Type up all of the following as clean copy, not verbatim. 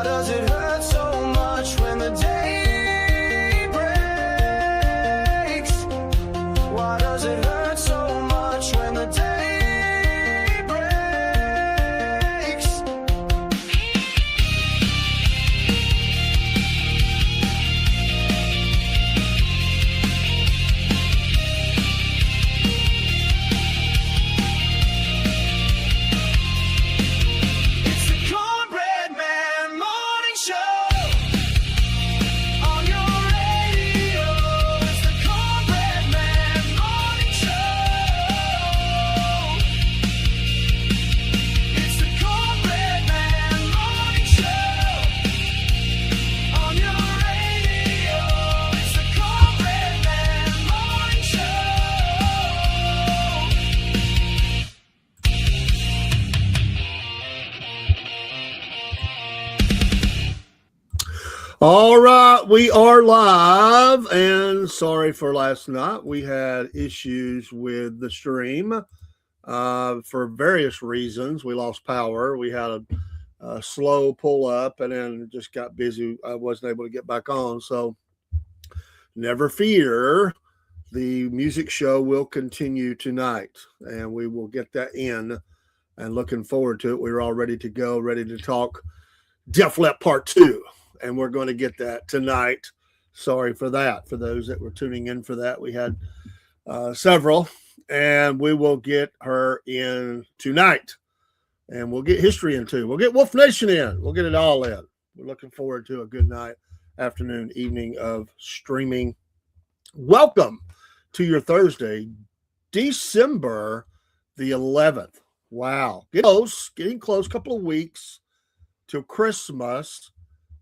Why does it hurt so much when the day breaks? Why does it hurt so much when the day breaks? It's the Cornbread Man Morning Show on your radio. It's the Cornbread Man Morning Show. It's the Cornbread Man Morning Show on your radio. It's the Cornbread Man Morning Show. All right, we are live, and sorry for last night. We had issues with the stream for various reasons. We lost power. We had a slow pull up, and then it just got busy. I wasn't able to get back on. So never fear. The music show will continue tonight, and we will get that in, and looking forward to it. We were all ready to go, ready to talk Def Leppard Part 2. And we're going to get that tonight. Sorry for that. For those that were tuning in for that, we had several, and we will get her in tonight. And we'll get history in too. We'll get Wolf Nation in. We'll get it all in. We're looking forward to a good night, afternoon, evening of streaming. Welcome to your Thursday, December the 11th. Wow. Getting close, couple of weeks till Christmas.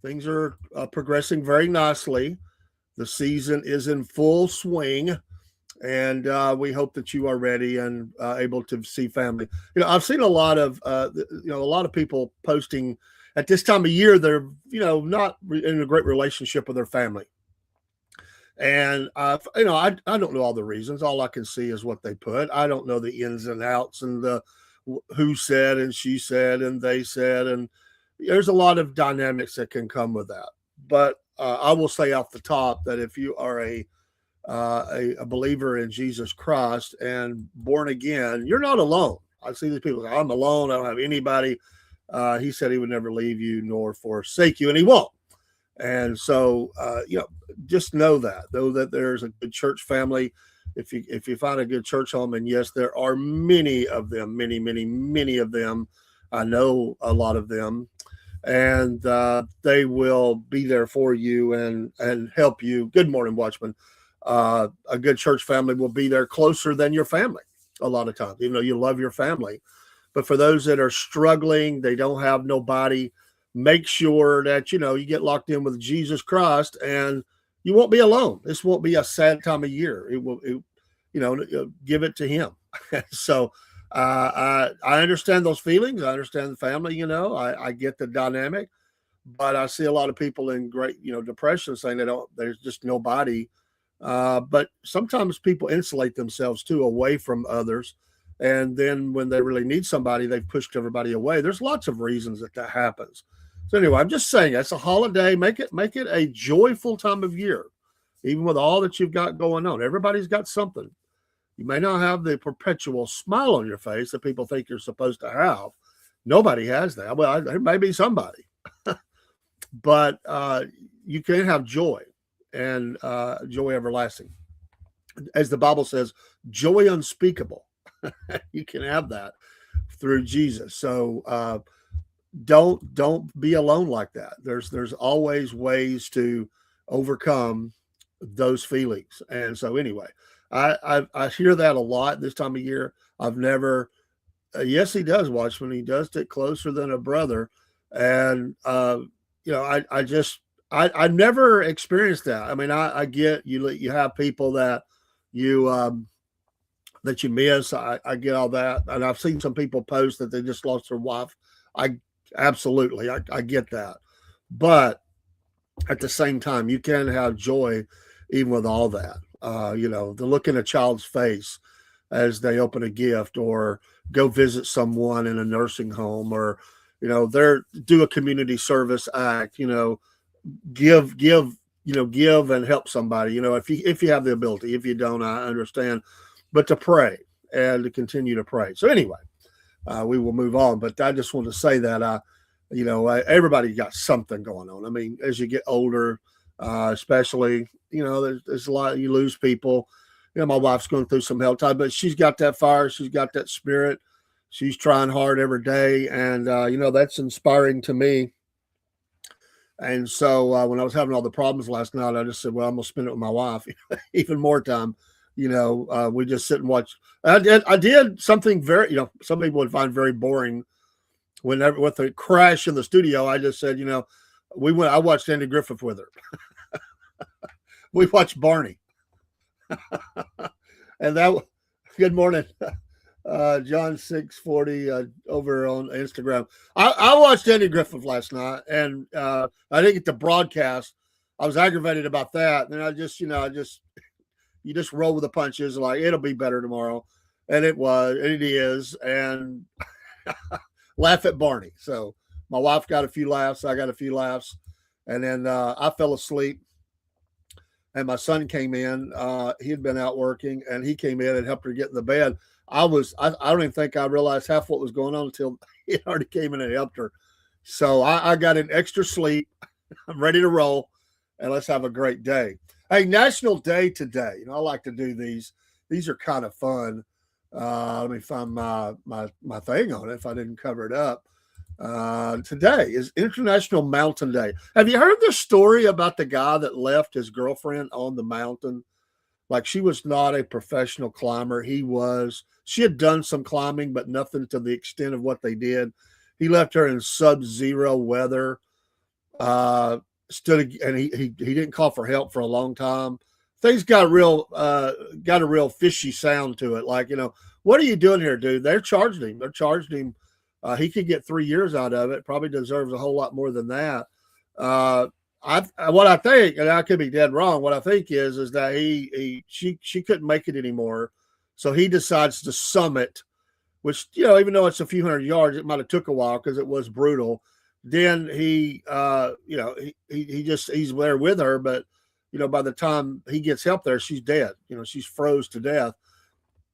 Things are progressing very nicely. The season is in full swing, and we hope that you are ready and able to see family. You know, I've seen a lot of people posting at this time of year. They're not in a great relationship with their family, and I don't know all the reasons. All I can see is what they put. I don't know the ins and outs and the who said and she said and they said, and there's a lot of dynamics that can come with that. But I will say off the top that if you are a believer in Jesus Christ and born again, you're not alone. I see these people say, I'm alone. I don't have anybody. He said he would never leave you nor forsake you, and he won't. And so, just know that there's a good church family. If you find a good church home, and yes, there are many of them, many of them. I know a lot of them. And they will be there for you and help you. Good morning, Watchman. A good church family will be there closer than your family a lot of times, even though you love your family. But for those that are struggling, they don't have nobody, make sure that, you get locked in with Jesus Christ, and you won't be alone. This won't be a sad time of year. Give it to him. So, I understand those feelings. I understand the family, I get the dynamic, but I see a lot of people in great, depression saying there's just nobody. But sometimes people insulate themselves too away from others. And then when they really need somebody, they've pushed everybody away. There's lots of reasons that happens. So anyway, I'm just saying it's a holiday. Make it a joyful time of year, even with all that you've got going on. Everybody's got something. You may not have the perpetual smile on your face that people think you're supposed to have. Nobody has that. Well, there may be somebody. But you can have joy, and joy everlasting. As the Bible says, joy unspeakable. You can have that through Jesus. So don't be alone like that. There's always ways to overcome those feelings. And so anyway, I hear that a lot this time of year. I've never, yes, he does, Watchman. He does stick closer than a brother. And, I never experienced that. I mean, I get you have people that you miss. I get all that. And I've seen some people post that they just lost their wife. I get that. But at the same time, you can have joy even with all that. The look in a child's face as they open a gift or go visit someone in a nursing home or they're do a community service act, give and help somebody, if you have the ability. If you don't, I understand, but to pray and to continue to pray. So anyway, we will move on, but I just want to say that everybody got something going on. I mean, as you get older, especially, there's a lot, you lose people. My wife's going through some health time, but she's got that fire, she's got that spirit, she's trying hard every day, and that's inspiring to me. And so when I was having all the problems last night, I just said, well, I'm going to spend it with my wife even more time. We just sit and watch. I did something very, some people would find very boring. Whenever with the crash in the studio, I just said, I watched Andy Griffith with her. We watched Barney. And good morning, John 640 over on Instagram. I watched Andy Griffith last night, and I didn't get to broadcast. I was aggravated about that. And I just, you just roll with the punches, like it'll be better tomorrow. And it was, and it is. And laugh at Barney. So my wife got a few laughs. I got a few laughs. And then I fell asleep. And my son came in. He had been out working, and he came in and helped her get in the bed. I don't even think I realized half what was going on until he already came in and helped her. So I got an extra sleep. I'm ready to roll, and let's have a great day. Hey, National Day today. I like to do these. These are kind of fun. Let me find my thing on it if I didn't cover it up. Today is International Mountain Day. Have you heard the story about the guy that left his girlfriend on the mountain? Like, she was not a professional climber. She had done some climbing, but nothing to the extent of what they did. He left her in sub-zero weather. And he didn't call for help for a long time. Things got a real fishy sound to it. Like, what are you doing here, dude? They're charging him. He could get 3 years out of it. Probably deserves a whole lot more than that. What I think, and I could be dead wrong, what I think is that she couldn't make it anymore. So he decides to summit, which, even though it's a few hundred yards, it might have took a while because it was brutal. Then he's there with her, but by the time he gets help there, she's dead. She's froze to death.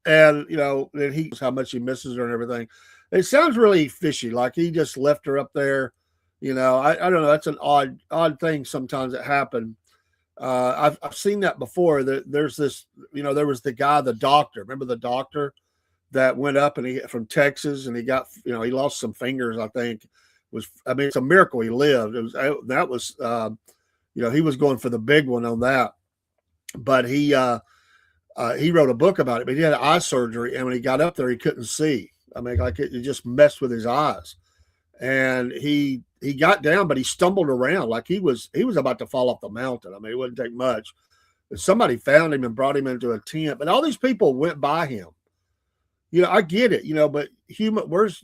And, then he knows how much he misses her and everything. It sounds really fishy. Like he just left her up there. I don't know. That's an odd thing sometimes that happen. I've seen that before. There's this, there was the guy, the doctor. Remember the doctor that went up from Texas, and he got, he lost some fingers, I think. It's a miracle he lived. He was going for the big one on that. But he wrote a book about it. But he had eye surgery, and when he got up there, he couldn't see. Like it just messed with his eyes. And he got down, but he stumbled around like he was about to fall off the mountain. It wouldn't take much. But somebody found him and brought him into a tent. But all these people went by him. I get it, but where's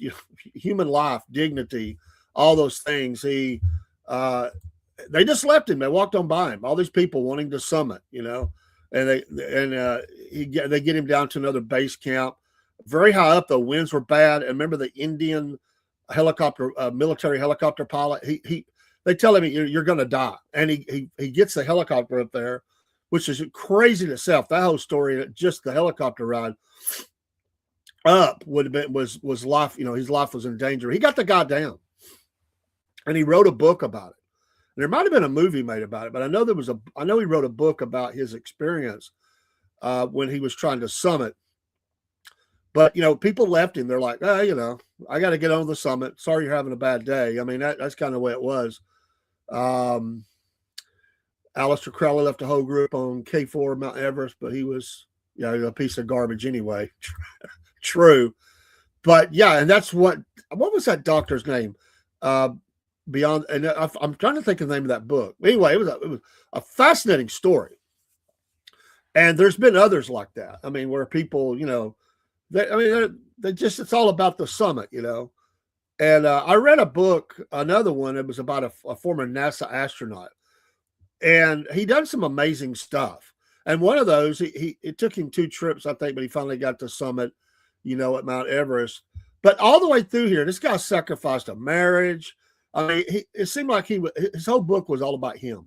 human life, dignity, all those things. They just left him. They walked on by him. All these people wanting to summit, and they get him down to another base camp, very high up. The winds were bad. And remember the Indian military helicopter pilot. They tell him you're going to die, and he gets the helicopter up there, which is crazy in itself. That whole story, just the helicopter ride up would have been was life. His life was in danger. He got the guy down, and he wrote a book about it. And there might have been a movie made about it, but I know he wrote a book about his experience when he was trying to summit. But people left him. They're like, I got to get on the summit. Sorry, you're having a bad day. That's kind of the way it was. Aleister Crowley left a whole group on K4 Mount Everest, but he was a piece of garbage anyway. True. But yeah, and that's what was that doctor's name? Beyond, and I'm trying to think of the name of that book. Anyway, it was a fascinating story. And there's been others like that. Where people, it's all about the summit, And I read a book, another one. It was about a former NASA astronaut, and he done some amazing stuff. And one of those, it took him 2 trips, I think, but he finally got to summit, at Mount Everest. But all the way through here, this guy sacrificed a marriage. I mean, it seemed like his whole book was all about him.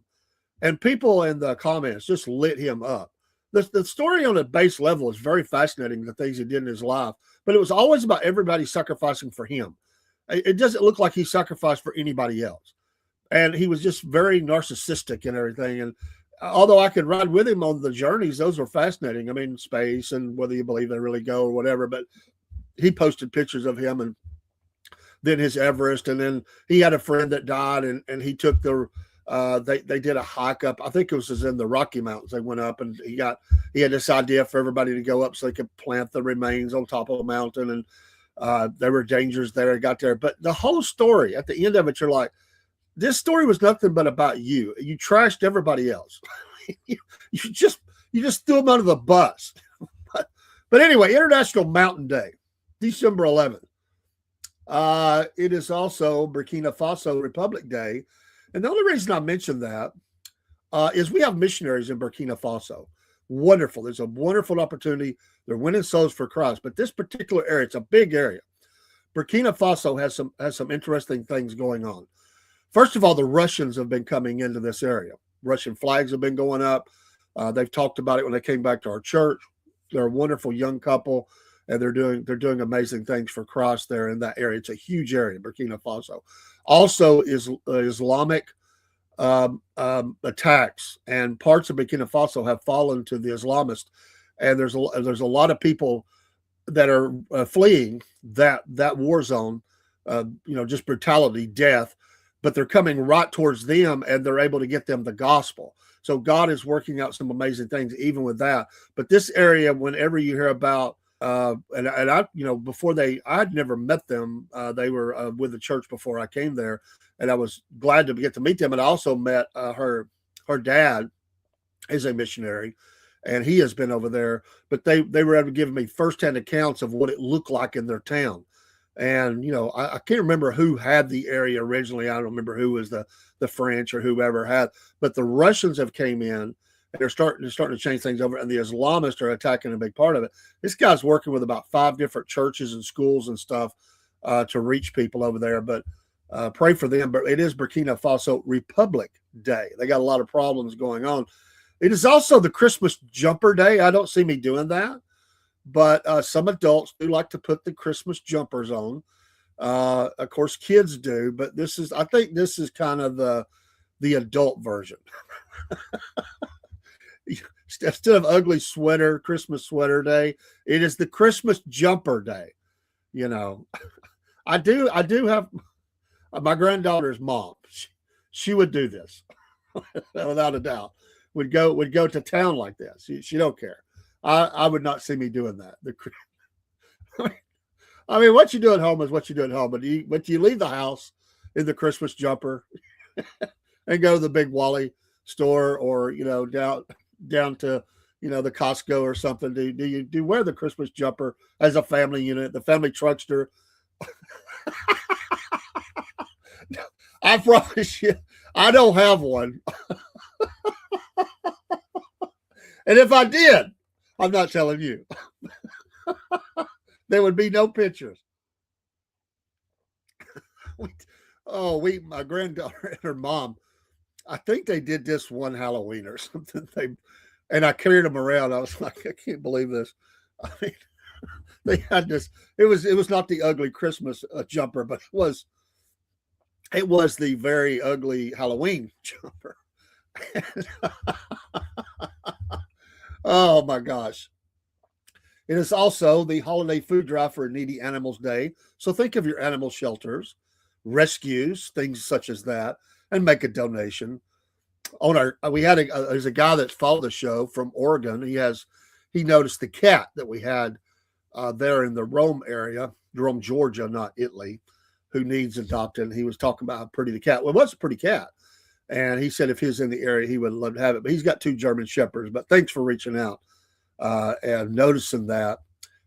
And people in the comments just lit him up. The story on a base level is very fascinating, the things he did in his life, but it was always about everybody sacrificing for him. It doesn't look like he sacrificed for anybody else. And he was just very narcissistic and everything. And although I could ride with him on the journeys, those were fascinating. I mean, space and whether you believe they really go or whatever, but he posted pictures of him and then his Everest. And then he had a friend that died and he took they did a hike up. I think it was in the Rocky Mountains. They went up and he had this idea for everybody to go up so they could plant the remains on top of the mountain. And there were dangers there. He got there. But the whole story at the end of it, you're like, this story was nothing but about you. You trashed everybody else. you just threw them under the bus. But anyway, International Mountain Day, December 11th. It is also Burkina Faso Republic Day. And the only reason I mention that is we have missionaries in Burkina Faso. Wonderful. There's a wonderful opportunity. They're winning souls for Christ. But this particular area, it's a big area. Burkina Faso has some interesting things going on. First of all, the Russians have been coming into this area. Russian flags have been going up. They've talked about it when they came back to our church. They're a wonderful young couple, and they're doing amazing things for Christ there in that area. It's a huge area, Burkina Faso. Also, Islamic attacks and parts of Burkina Faso have fallen to the Islamists, and there's a lot of people that are fleeing that war zone, just brutality, death. But they're coming right towards them and they're able to get them the gospel. So God is working out some amazing things even with that. But this area, whenever you hear about, and I, before I'd never met them. They were with the church before I came there, and I was glad to get to meet them. And I also met her dad is a missionary, and he has been over there. But they were able to give me firsthand accounts of what it looked like in their town. And, I can't remember who had the area originally. I don't remember who was the French or whoever had, but the Russians have came in and they're starting to change things over, and the Islamists are attacking a big part of it. This guy's working with about 5 different churches and schools and stuff to reach people over there, but pray for them. But it is Burkina Faso Republic Day. They got a lot of problems going on. It is also the Christmas jumper day. I don't see me doing that. But some adults do like to put the Christmas jumpers on. Of course, kids do, but I think this is kind of the adult version. Instead of ugly sweater, Christmas sweater day, it is the Christmas jumper day. I do have my granddaughter's mom. She would do this without a doubt. Would go to town like this. She don't care. I would not see me doing that. I mean, what you do at home is what you do at home. But you leave the house in the Christmas jumper and go to the Big Wally store or, down to, the Costco or something. Do you wear the Christmas jumper as a family unit, the family truckster? I promise you, I don't have one. And if I did, I'm not telling you. There would be no pictures. My granddaughter and her mom, I think they did this one Halloween or something. And I carried them around. I was like, I can't believe this. I mean, they had this. It was not the ugly Christmas jumper, but it was the very ugly Halloween jumper. Oh my gosh. It is also the holiday food drive for Needy Animals Day. So think of your animal shelters, rescues, things such as that, and make a donation. There's a guy that followed the show from Oregon. He noticed the cat that we had there in the Rome area, Rome, Georgia, not Italy, who needs adopting. He was talking about how pretty the cat. Well, it was a pretty cat. And he said if he was in the area, he would love to have it. But he's got 2 German Shepherds. But thanks for reaching out and noticing that.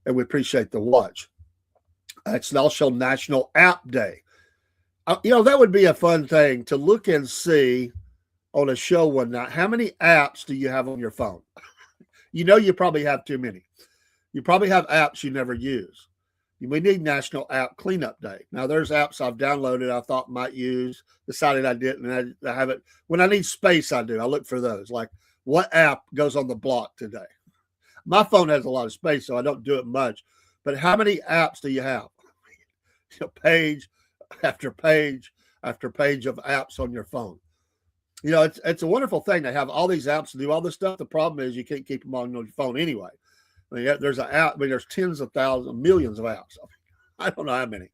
And we appreciate the watch. It's also National App Day. That would be a fun thing to look and see on a show one night. How many apps do you have on your phone? You probably have too many. You probably have apps you never use. We need National App Cleanup Day. Now, there's apps I've downloaded I thought might use, decided I didn't. And I haven't. When I need space, I do. I look for those. Like, what app goes on the block today? My phone has a lot of space, so I don't do it much. But how many apps do you have? Page after page after page of apps on your phone. It's a wonderful thing to have all these apps to do all this stuff. The problem is you can't keep them on your phone anyway. There's an app. There's tens of thousands, millions of apps. I don't know how many.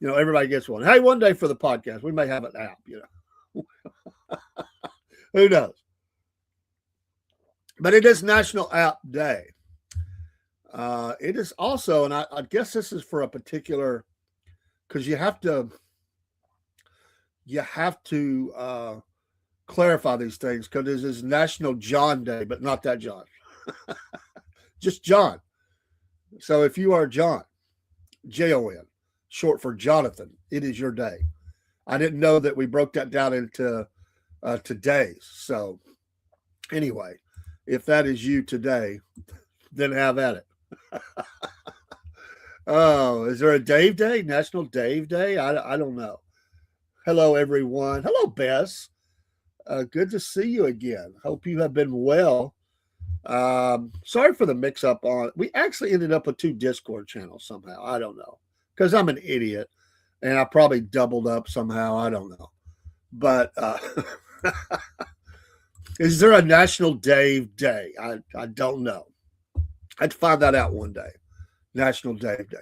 Everybody gets one. Hey, one day for the podcast, we may have an app. Who knows? But it is National App Day. It is also, and I guess this is for a particular, because you have to clarify these things, because this is National John Day, but not that John. Just John. So if you are John, Jon, short for Jonathan, it is your day. I didn't know that we broke that down into days. So anyway, if that is you today, then have at it. Oh, is there a Dave Day? National Dave Day? I don't know. Hello, everyone. Hello, Bess. Good to see you again. Hope you have been well. Sorry for the mix-up on. We actually ended up with 2 Discord channels somehow. I don't know, because I'm an idiot, and I probably doubled up somehow. I don't know, but is there a National Dave Day? I don't know. I'd find that out one day. National Dave Day.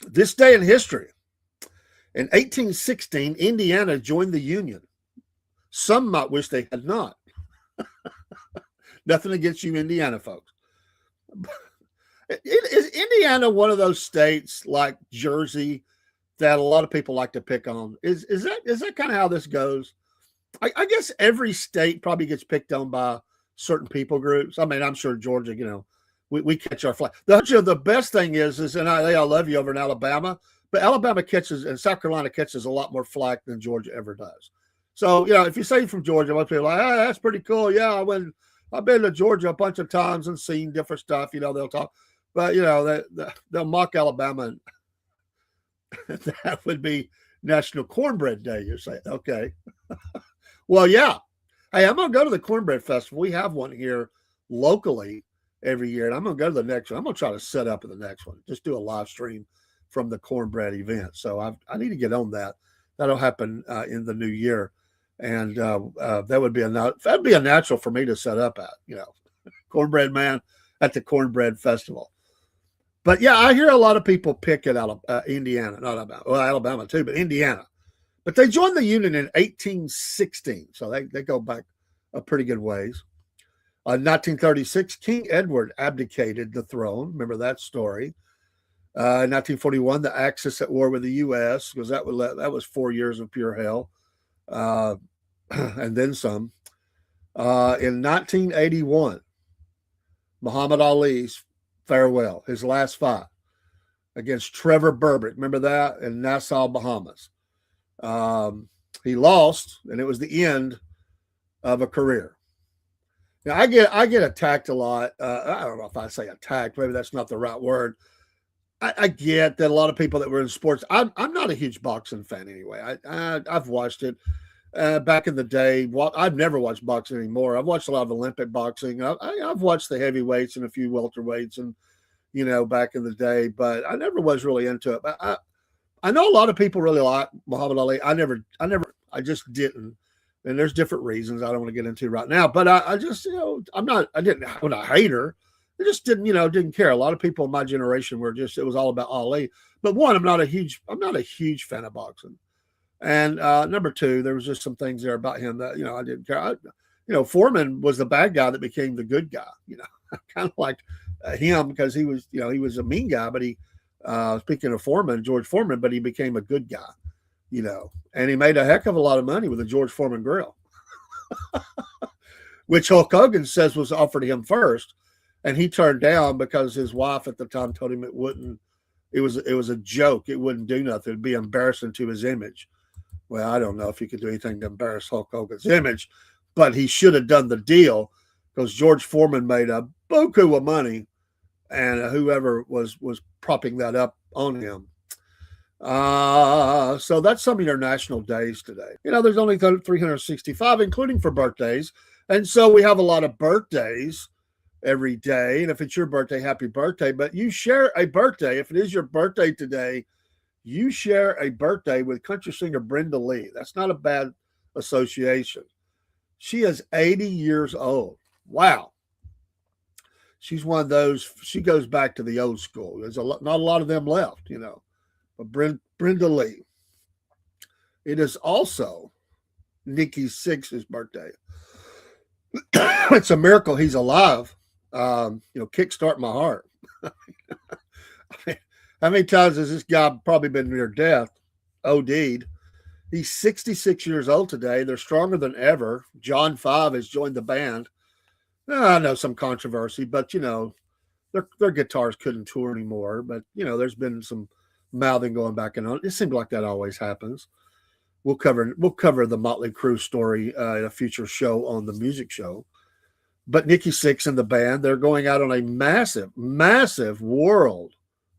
This day in history. In 1816, Indiana joined the Union. Some might wish they had not. Nothing against you, Indiana folks. Is Indiana one of those states like Jersey that a lot of people like to pick on? Is that kind of how this goes? I guess every state probably gets picked on by certain people groups. I mean, I'm sure Georgia, we catch our flag. The best thing is and I love you over in Alabama, but Alabama catches and South Carolina catches a lot more flack than Georgia ever does. So, if you say you're from Georgia, most people are like, oh, that's pretty cool. Yeah, I've been to Georgia a bunch of times and seen different stuff. They'll talk, but they'll mock Alabama, and that would be National Cornbread Day. You're saying, okay, well, yeah. Hey, I'm gonna go to the Cornbread Festival. We have one here locally every year, and I'm gonna go to the next one. I'm gonna try to set up at the next one. Just do a live stream from the Cornbread event. So I need to get on that. That'll happen in the new year. And that'd be a natural for me to set up at, Cornbread Man at the Cornbread Festival. But yeah, I hear a lot of people pick it out of Indiana, not Alabama, well, Alabama too, but Indiana. But they joined the Union in 1816, so they go back a pretty good ways. In 1936, King Edward abdicated the throne. Remember that story. In 1941, the Axis at war with the U.S., because that was 4 years of pure hell. And then some. In 1981, Muhammad Ali's farewell, his last fight against Trevor Burbick. Remember that? In Nassau, Bahamas. He lost, and it was the end of a career. Now, I get attacked a lot. I don't know if I say attacked. Maybe that's not the right word. I get that a lot of people that were in sports. I'm not a huge boxing fan anyway. I've watched it back in the day. I've never watched boxing anymore. I've watched a lot of Olympic boxing. I've watched the heavyweights and a few welterweights, and back in the day. But I never was really into it. But I know a lot of people really like Muhammad Ali. I just didn't. And there's different reasons I don't want to get into right now. But I just, I'm not a hater. I just didn't care. A lot of people in my generation were it was all about Ali. But one, I'm not a huge fan of boxing. And number two, there was just some things there about him that, I didn't care. Foreman was the bad guy that became the good guy. I kind of liked him because he was a mean guy, but he, speaking of Foreman, George Foreman, but he became a good guy, and he made a heck of a lot of money with the George Foreman grill, which Hulk Hogan says was offered to him first. And he turned down because his wife at the time told him it was a joke. It wouldn't do nothing. It'd be embarrassing to his image. Well, I don't know if he could do anything to embarrass Hulk Hogan's image, but he should have done the deal because George Foreman made a buku of money and whoever was propping that up on him. So that's some of your national days today. There's only 365, including for birthdays. And so we have a lot of birthdays every day. And if it's your birthday, happy birthday. But you share a birthday. If it is your birthday today, you share a birthday with country singer Brenda Lee. That's not a bad association. She is 80 years old. Wow. She's one of those, she goes back to the old school. There's not a lot of them left, But Brenda Lee. It is also Nikki Sixx's birthday. It's a miracle he's alive. Kickstart my heart. How many times has this guy probably been near death? OD'd. He's 66 years old today. They're stronger than ever. John 5 has joined the band. I know some controversy, but their guitars couldn't tour anymore. But there's been some mouthing going back and on. It seems like that always happens. We'll cover the Motley Crue story in a future show on the music show. But Nikki Sixx and the band, they're going out on a massive, massive world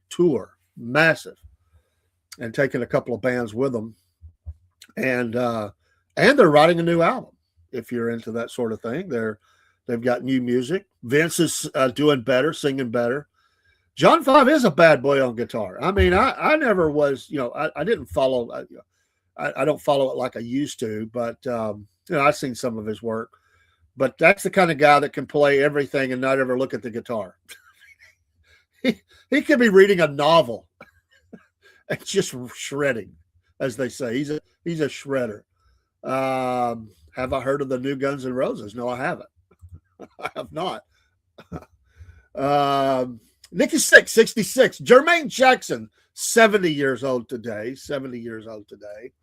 tour, massive, and taking a couple of bands with them, and they're writing a new album. If you're into that sort of thing, they've got new music. Vince is doing better, singing better. John 5 is a bad boy on guitar. I mean, I never was, I didn't follow. I don't follow it like I used to, but I've seen some of his work. But that's the kind of guy that can play everything and not ever look at the guitar. He could be reading a novel and just shredding, as they say. He's a shredder. Have I heard of the new Guns N' Roses? No, I haven't. I have not. Nikki Sixx, 66. Jermaine Jackson, 70 years old today. 70 years old today.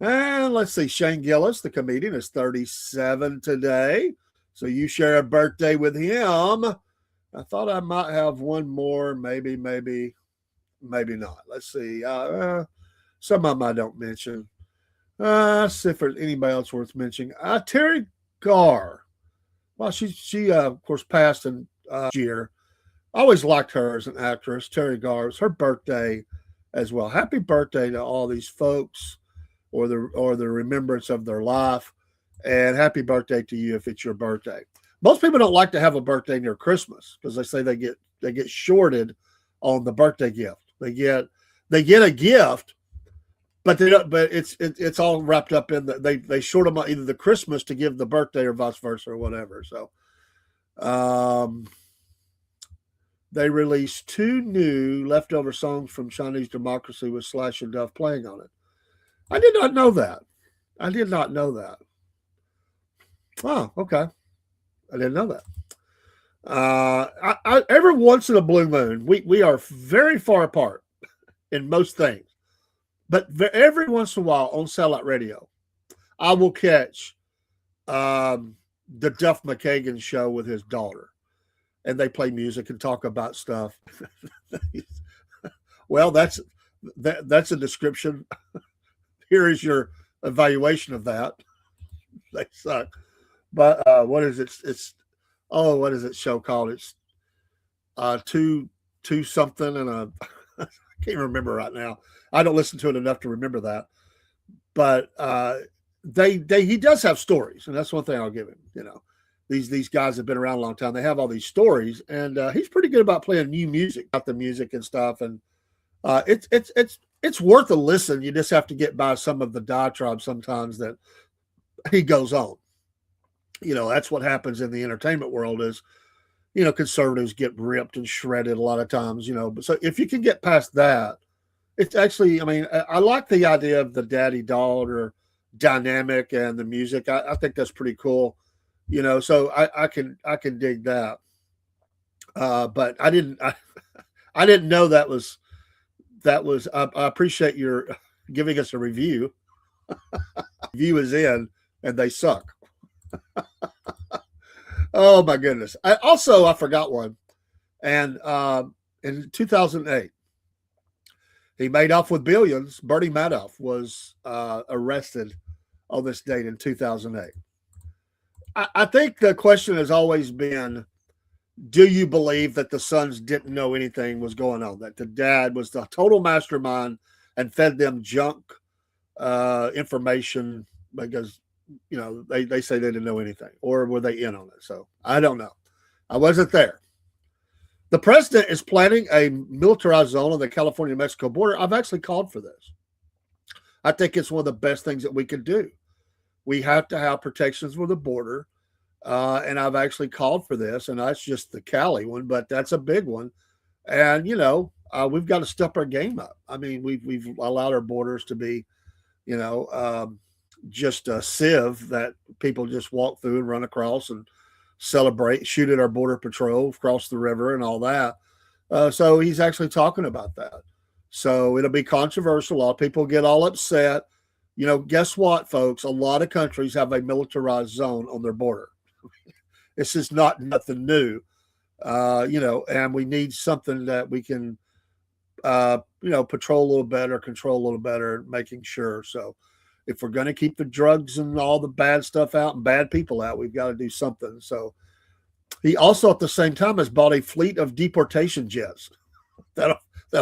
And let's see, Shane Gillis, the comedian, is 37 today. So you share a birthday with him. I thought I might have one more, maybe not. Let's see. Some of them I don't mention. See if there's anybody else worth mentioning. Terry Garr. Well, she of course passed in year. I always liked her as an actress. Terry Garr. It's her birthday as well. Happy birthday to all these folks, or the remembrance of their life, and happy birthday to you if it's your birthday. Most people don't like to have a birthday near Christmas because they say they get shorted on the birthday gift. They get a gift, but they don't. But it's all wrapped up in they short them either the Christmas to give the birthday or vice versa or whatever. So, they released 2 new leftover songs from Chinese Democracy with Slash and Duff playing on it. I did not know that. Oh, okay. I didn't know that. Every once in a blue moon, we are very far apart in most things. But every once in a while on Satellite Radio, I will catch the Duff McKagan show with his daughter. And they play music and talk about stuff. Well, that's a description. Here is your evaluation of that. They suck. But what is it? What is it show called? It's two something and I can't remember right now. I don't listen to it enough to remember that. But he does have stories, and that's one thing I'll give him. These guys have been around a long time. They have all these stories, and he's pretty good about playing new music, about the music and stuff. And it's worth a listen. You just have to get by some of the diatribe sometimes that he goes on. That's what happens in the entertainment world is, conservatives get ripped and shredded a lot of times, So if you can get past that, it's actually, I like the idea of the daddy-daughter dynamic and the music. I think that's pretty cool. So I can dig that. But I didn't know that was, I appreciate your giving us a review. Review is in and they suck. Oh my goodness. I forgot one. And, in 2008, he made off with billions. Bernie Madoff was, arrested on this date in 2008. I think the question has always been, do you believe that the sons didn't know anything was going on? That the dad was the total mastermind and fed them junk information because they say they didn't know anything, or were they in on it? So I don't know. I wasn't there. The president is planning a militarized zone on the California Mexico border. I've actually called for this. I think it's one of the best things that we can do. We have to have protections for the border. And I've actually called for this, and that's just the Cali one, but that's a big one. And we've got to step our game up. I mean, we've allowed our borders to be, you know, just a sieve that people just walk through and run across and celebrate, shoot at our border patrol, cross the river, and all that. So he's actually talking about that. So it'll be controversial. A lot of people get all upset. Guess what, folks? A lot of countries have a militarized zone on their border. This is not nothing new, and we need something that we can, patrol a little better, control a little better, making sure. So if we're going to keep the drugs and all the bad stuff out and bad people out, we've got to do something. So he also at the same time has bought a fleet of deportation jets. That'll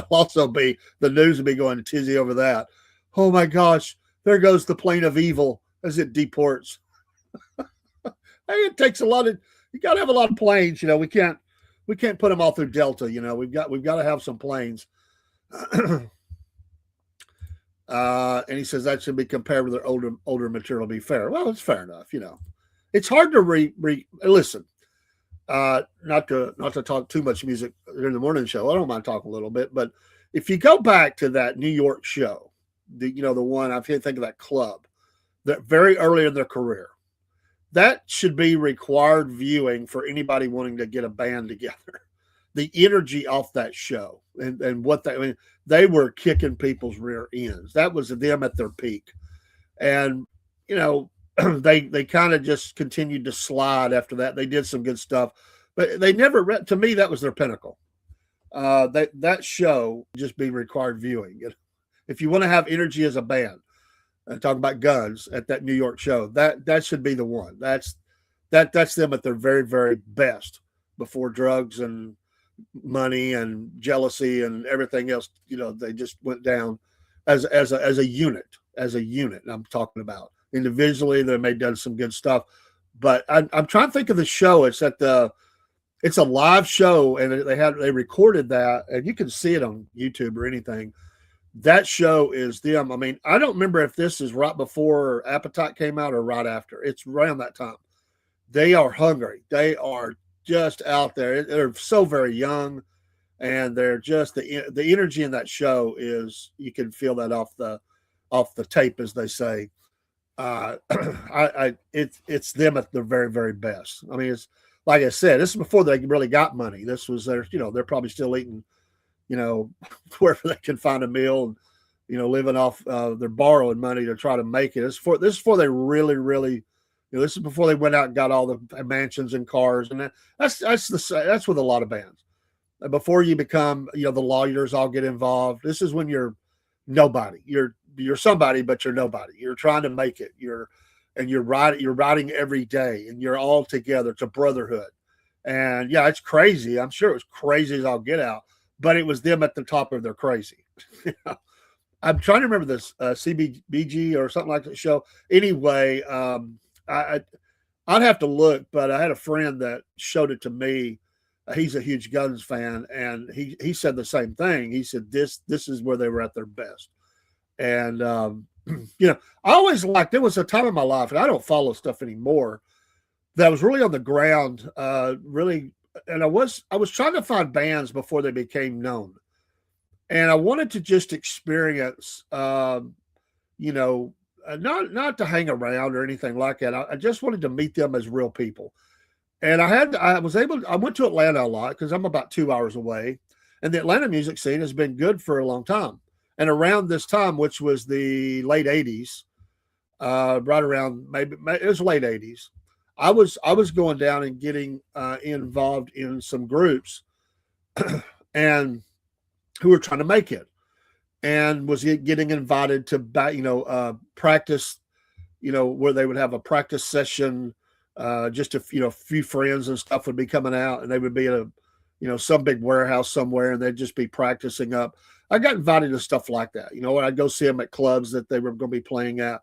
also be, the news will be going to tizzy over that. Oh my gosh, there goes the plane of evil as it deports. It takes a lot of, you got to have a lot of planes. We can't put them all through Delta. We've got to have some planes. And he says that should be compared with their older material to be fair. Well, it's fair enough. It's hard to listen. Not to talk too much music during the morning show. I don't mind talking a little bit, but if you go back to that New York show, the one I can't think of that club, that very early in their career, that should be required viewing for anybody wanting to get a band together. The energy off that show and what they were kicking people's rear ends. That was them at their peak. And, they kind of just continued to slide after that. They did some good stuff, but they never, to me, that was their pinnacle. That show just be required viewing. If you want to have energy as a band, and talk about guns at that New York show, that should be the one. That's them at their very, very best before drugs and money and jealousy and everything else. They just went down as a unit. I'm talking about individually. They may have done some good stuff, but I'm trying to think of the show. It's a live show, and they recorded that, and you can see it on YouTube or anything. That show is them. I mean, I don't remember if this is right before Appetite came out or right after. It's around that time. They are hungry. They are just out there. They're so very young, and they're just the energy in that show is, you can feel that off the tape, as they say. It's them at their very, very best. I mean, it's like I said, this is before they really got money. This was they're probably still eating, wherever they can find a meal and, living off their borrowing money to try to make it. This is before they really, really, this is before they went out and got all the mansions and cars. And that's with a lot of bands. Before you become, the lawyers all get involved. This is when you're nobody. You're somebody, but you're nobody. You're trying to make it. You're writing every day, and you're all together. It's a brotherhood. And yeah, it's crazy. I'm sure it was crazy as I'll get out. But it was them at the top of their crazy. I'm trying to remember this CBBG or something like that show. Anyway, I'd have to look, but I had a friend that showed it to me. He's a huge Guns fan, and he said the same thing. He said this is where they were at their best. And I always liked. There was a time in my life, and I don't follow stuff anymore, that was really on the ground, really. And I was trying to find bands before they became known, and I wanted to just experience, not to hang around or anything like that. I just wanted to meet them as real people. And I went to Atlanta a lot because I'm about 2 hours away, and the Atlanta music scene has been good for a long time. And around this time, which was the late 80s, right around, maybe it was late 80s, I was going down and getting involved in some groups and who were trying to make it, and was getting invited to practice, where they would have a practice session Just a few friends and stuff would be coming out, and they would be at some big warehouse somewhere, and they'd just be practicing up. I got invited to stuff like that. I'd go see them at clubs that they were going to be playing at,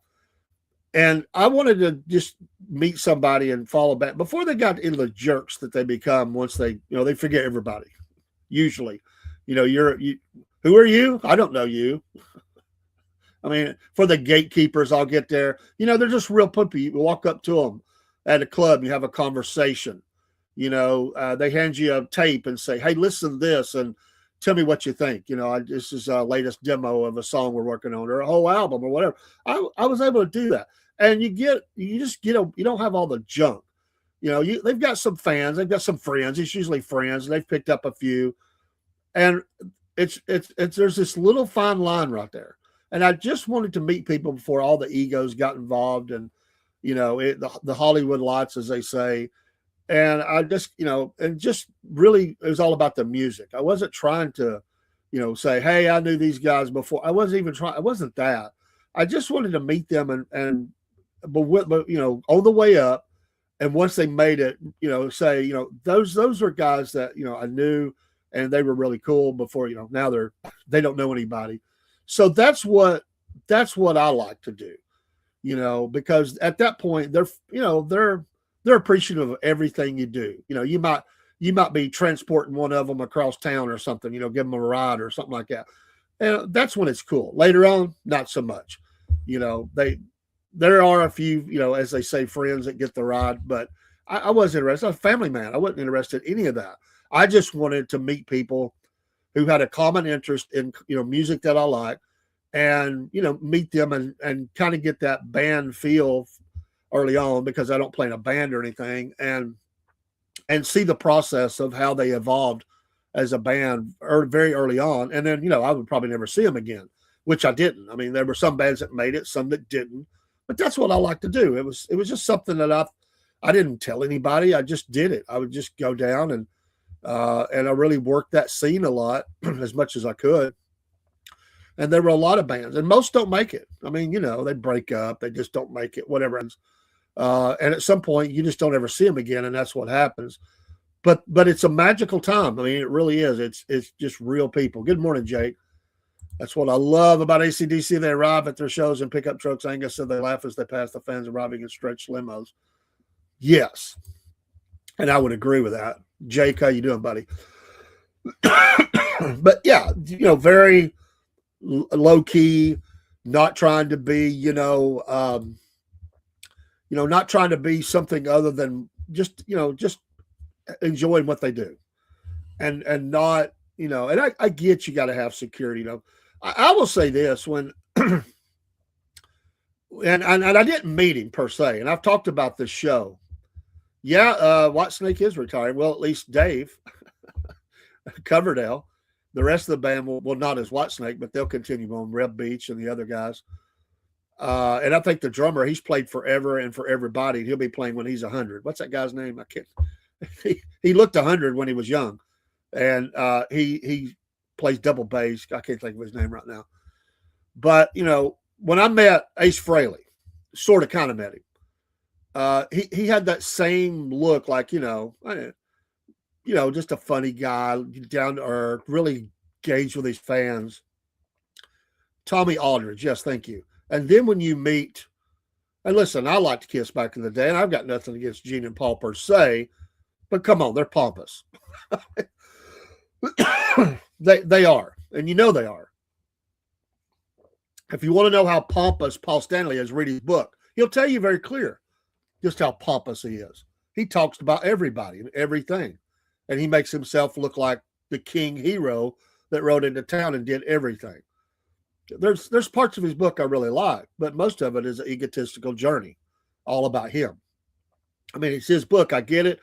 and I wanted to just meet somebody and follow back before they got into the jerks that they become once they forget everybody. Usually, who are you? I don't know you. I mean, for the gatekeepers, I'll get there. They're just real puppy. You walk up to them at a club, you have a conversation. They hand you a tape and say, "Hey, listen to this and tell me what you think." This is a latest demo of a song we're working on, or a whole album, or whatever. I was able to do that, and you don't have all the junk. They've got some fans, they've got some friends. It's usually friends, and they've picked up a few, and it's there's this little fine line right there. And I just wanted to meet people before all the egos got involved, and the Hollywood lights, as they say. And I just, and just really, it was all about the music. I wasn't trying to, say, "Hey, I knew these guys before." I wasn't even trying. It wasn't that. I just wanted to meet them but on the way up, and once they made it, say, those are guys that I knew, and they were really cool before. Now they don't know anybody. So that's what I like to do, because at that point they're appreciative of everything you do. You might be transporting one of them across town or something, give them a ride or something like that. And that's when it's cool. Later on, not so much. There are a few, as they say, friends that get the ride, but I wasn't interested. I'm a family man. I wasn't interested in any of that. I just wanted to meet people who had a common interest in, music that I like, and, meet them and kind of get that band feel early on, because I don't play in a band or anything, and see the process of how they evolved as a band very early on. And then, I would probably never see them again, which I didn't. I mean, there were some bands that made it, some that didn't, but that's what I like to do. It was just something that I didn't tell anybody. I just did it. I would just go down and I really worked that scene a lot as much as I could. And there were a lot of bands, and most don't make it. I mean, they break up, they just don't make it, whatever. And at some point, you just don't ever see them again, and that's what happens. But it's a magical time. I mean, it really is. It's just real people. Good morning, Jake. That's what I love about AC/DC. They arrive at their shows in pickup trucks. Angus said they laugh as they pass the fans arriving in stretch limos. Yes, and I would agree with that. Jake, how you doing, buddy? But yeah, very low key, not trying to be, not trying to be something other than just enjoying what they do, and not, and I get you got to have security. I will say this when, and I didn't meet him per se, and I've talked about this show. Yeah, White Snake is retiring. Well, at least Dave Coverdale. The rest of the band will not as White Snake, but they'll continue on. Reb Beach and the other guys. And I think the drummer, he's played forever and for everybody. He'll be playing when he's 100. What's that guy's name? I can't. He looked 100 when he was young, and he plays double bass. I can't think of his name right now. But when I met Ace Frehley, sort of kind of met him. He had that same look, like just a funny guy, down to earth, really engaged with his fans. Tommy Aldridge, yes, thank you. And then when you meet, and listen, I liked Kiss back in the day, and I've got nothing against Gene and Paul per se, but come on, they're pompous. They are, and they are. If you want to know how pompous Paul Stanley is, read his book. He'll tell you very clear just how pompous he is. He talks about everybody and everything. And he makes himself look like the king hero that rode into town and did everything. There's parts of his book I really like, but most of it is an egotistical journey, all about him. I mean, it's his book. I get it.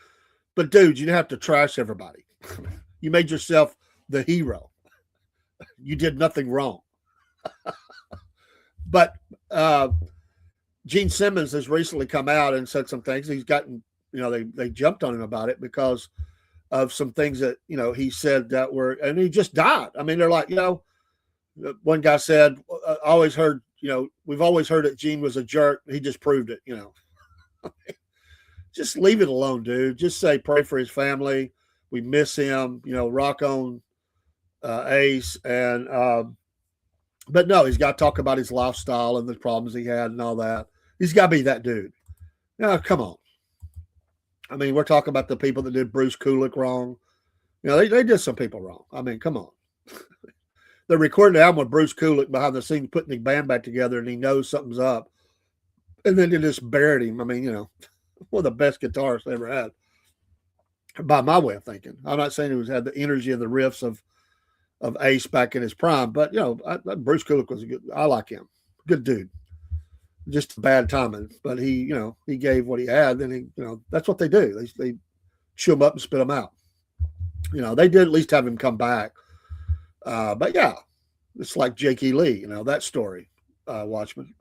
But, dude, you don't have to trash everybody. You made yourself the hero. You did nothing wrong. But Gene Simmons has recently come out and said some things. He's gotten, they jumped on him about it because of some things that, he said that were, and he just died. I mean, they're like, one guy said, I always heard, we've always heard that Gene was a jerk. He just proved it, just leave it alone, dude. Just say pray for his family. We miss him. Rock on, Ace. And but no, he's got to talk about his lifestyle and the problems he had and all that. He's got to be that dude. Now, come on. I mean, we're talking about the people that did Bruce Kulick wrong. They did some people wrong. I mean, come on. They recorded an album with Bruce Kulick behind the scenes, putting the band back together, and he knows something's up. And then they just buried him. I mean, one of the best guitarists they ever had, by my way of thinking. I'm not saying he had the energy and the riffs of Ace back in his prime, but Bruce Kulick was I like him, good dude. Just bad timing, but he gave what he had. Then that's what they do. They chew him up and spit him out. They did at least have him come back. But yeah, it's like Jake E. Lee, that story, Watchman.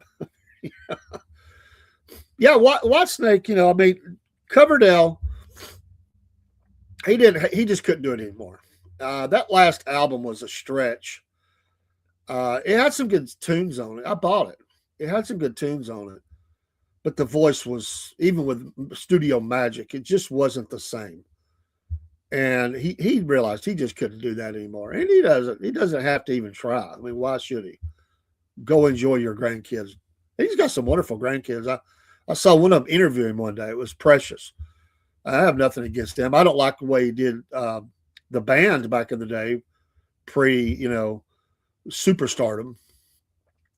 Yeah, Whitesnake, I mean, Coverdale, he just couldn't do it anymore. That last album was a stretch. It had some good tunes on it. I bought it. It had some good tunes on it. But the voice was, even with studio magic, it just wasn't the same. And he realized he just couldn't do that anymore. And he doesn't have to even try. I mean, why should he? Go enjoy your grandkids. He's got some wonderful grandkids. I saw one of them interview him one day. It was precious. I have nothing against him. I don't like the way he did the band back in the day, superstardom.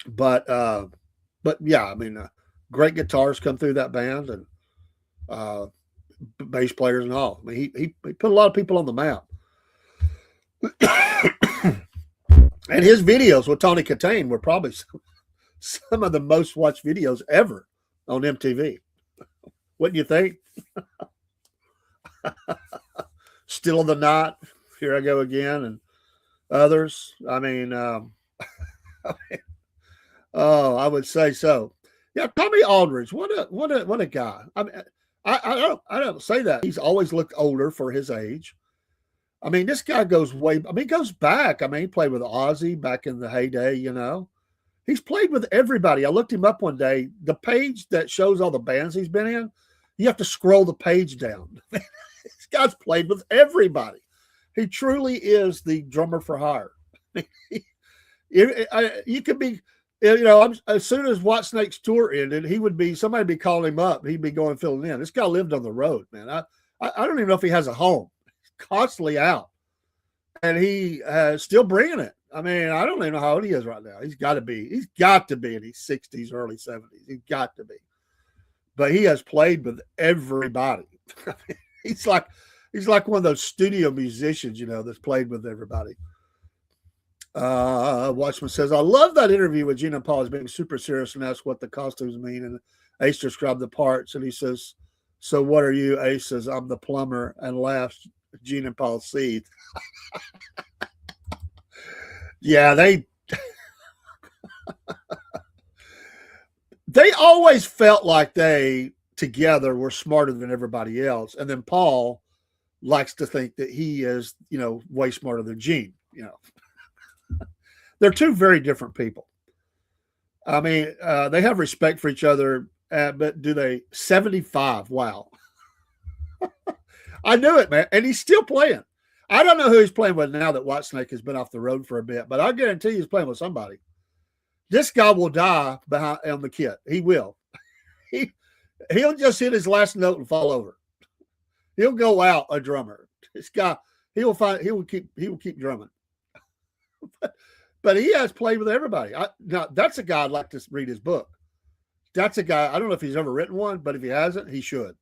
But yeah, I mean, great guitars come through that band, and bass players and all. I mean, he put a lot of people on the map. And his videos with Tawny Katane were probably some of the most watched videos ever on MTV. Wouldn't you think? Still in the Knot, Here I Go Again, and others. I mean, I would say so. Yeah, Tommy Aldridge, what a guy. I mean, I don't say that. He's always looked older for his age. I mean, this guy goes he goes back. I mean, he played with Ozzy back in the heyday, He's played with everybody. I looked him up one day. The page that shows all the bands he's been in, you have to scroll the page down. This guy's played with everybody. He truly is the drummer for hire. You could be, as soon as Whitesnake's tour ended, somebody would be calling him up. He'd be going filling in. This guy lived on the road, man. I don't even know if he has a home. He's constantly out, and he still bringing it. I mean, I don't even know how old he is right now. He's got to be in his 60s, early 70s. He's got to be. But he has played with everybody. He's like one of those studio musicians, that's played with everybody. Watchman says, I love that interview with Gene and Paul as being super serious and asked what the costumes mean. And Ace described the parts. And he says, so what are you? Ace says, I'm the plumber, and laughs. Gene and Paul see. Yeah, they always felt like they together were smarter than everybody else. And then Paul likes to think that he is, way smarter than Gene, They're two very different people. I mean, they have respect for each other, but do they? 75. Wow. I knew it, man. And he's still playing. I don't know who he's playing with now that Whitesnake has been off the road for a bit, but I guarantee he's playing with somebody. This guy will die behind on the kit. He will. He'll just hit his last note and fall over. He'll go out a drummer. This guy, he will keep drumming. But he has played with everybody. Now that's a guy I'd like to read his book. That's a guy, I don't know if he's ever written one, but if he hasn't, he should.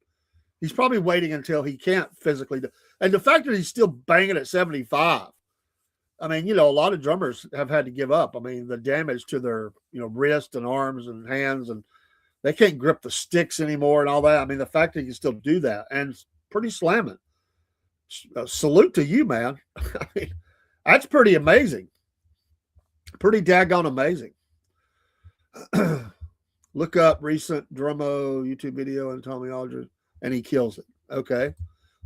He's probably waiting until he can't physically do. And the fact that he's still banging at 75, I mean, a lot of drummers have had to give up. I mean, the damage to their, wrist and arms and hands, and they can't grip the sticks anymore and all that. I mean, the fact that he can still do that and it's pretty slamming. Salute to you, man. I mean, that's pretty amazing. Pretty daggone amazing. Look up recent Drummo YouTube video and Tommy Aldridge, and he kills it. Okay.